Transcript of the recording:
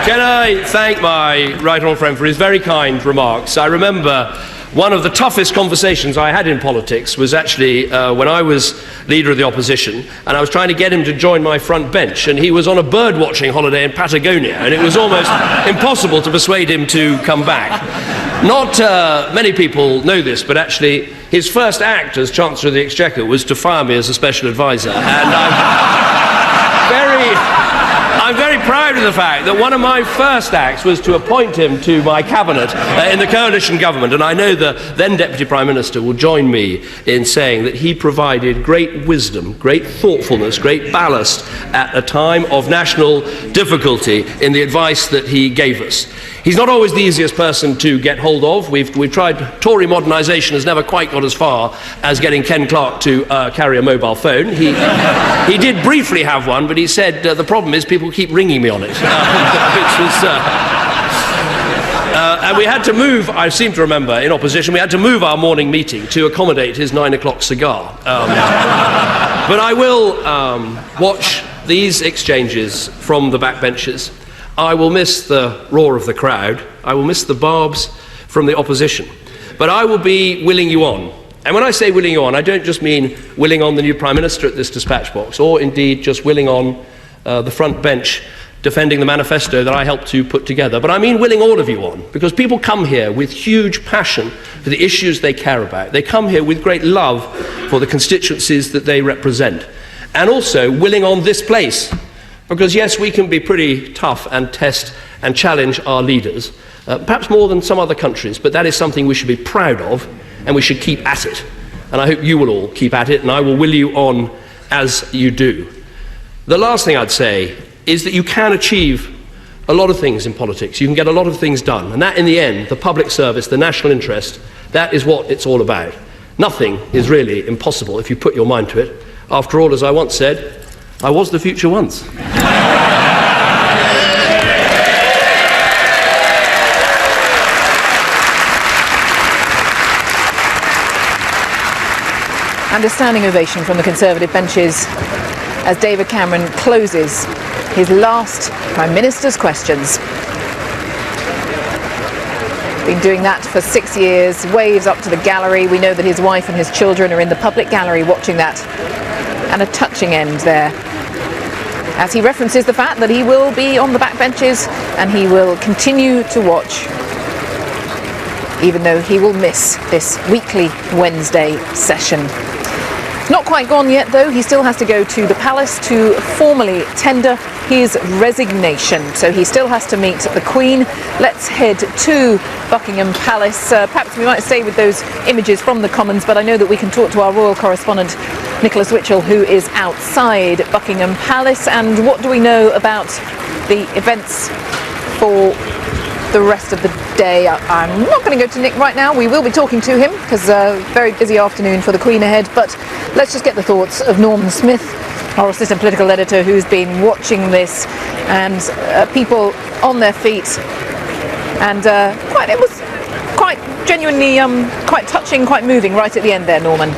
Can I thank my right honourable friend for his very kind remarks? I remember one of the toughest conversations I had in politics was actually when I was leader of the opposition, and I was trying to get him to join my front bench, and he was on a bird-watching holiday in Patagonia, and it was almost impossible to persuade him to come back. Not many people know this, but actually his first act as Chancellor of the Exchequer was to fire me as a special advisor, and I'm very proud of the fact that one of my first acts was to appoint him to my cabinet in the coalition government, and I know the then Deputy Prime Minister will join me in saying that he provided great wisdom, great thoughtfulness, great ballast at a time of national difficulty in the advice that he gave us. He's not always the easiest person to get hold of. We've tried. Tory modernisation has never quite got as far as getting Ken Clarke to carry a mobile phone. He did briefly have one, but he said the problem is people keep ringing me on it. And we had to move, I seem to remember, in opposition, we had to move our morning meeting to accommodate his 9 o'clock cigar. But I will watch these exchanges from the backbenches. I will miss the roar of the crowd. I will miss the barbs from the opposition. But I will be willing you on. And when I say willing you on, I don't just mean willing on the new Prime Minister at this dispatch box, or indeed just willing on the front bench defending the manifesto that I helped to put together. But I mean willing all of you on, because people come here with huge passion for the issues they care about. They come here with great love for the constituencies that they represent. And also willing on this place. Because yes, we can be pretty tough and test and challenge our leaders, perhaps more than some other countries, but that is something we should be proud of, and we should keep at it. And I hope you will all keep at it, and I will will you on as you do. The last thing I'd say is that you can achieve a lot of things in politics. You can get a lot of things done, and that in the end, the public service, the national interest, that is what it's all about. Nothing is really impossible if you put your mind to it. After all, as I once said, I was the future once. And a standing ovation from the Conservative benches as David Cameron closes his last Prime Minister's questions. Been doing that for 6 years, waves up to the gallery. We know that his wife and his children are in the public gallery watching that. And a touching end there, as he references the fact that he will be on the backbenches and he will continue to watch, even though he will miss this weekly Wednesday session. Not quite gone yet, though. He still has to go to the palace to formally tender his resignation. So he still has to meet the Queen. Let's head to Buckingham Palace. Perhaps we might stay with those images from the Commons, but I know that we can talk to our royal correspondent, Nicholas Witchell, who is outside Buckingham Palace. And what do we know about the events for the rest of the day? I'm not going to go to Nick right now. We will be talking to him because very busy afternoon for the Queen ahead. But let's just get the thoughts of Norman Smith, our assistant political editor, who's been watching this, and people on their feet. And it was quite genuinely quite touching, quite moving right at the end there, Norman.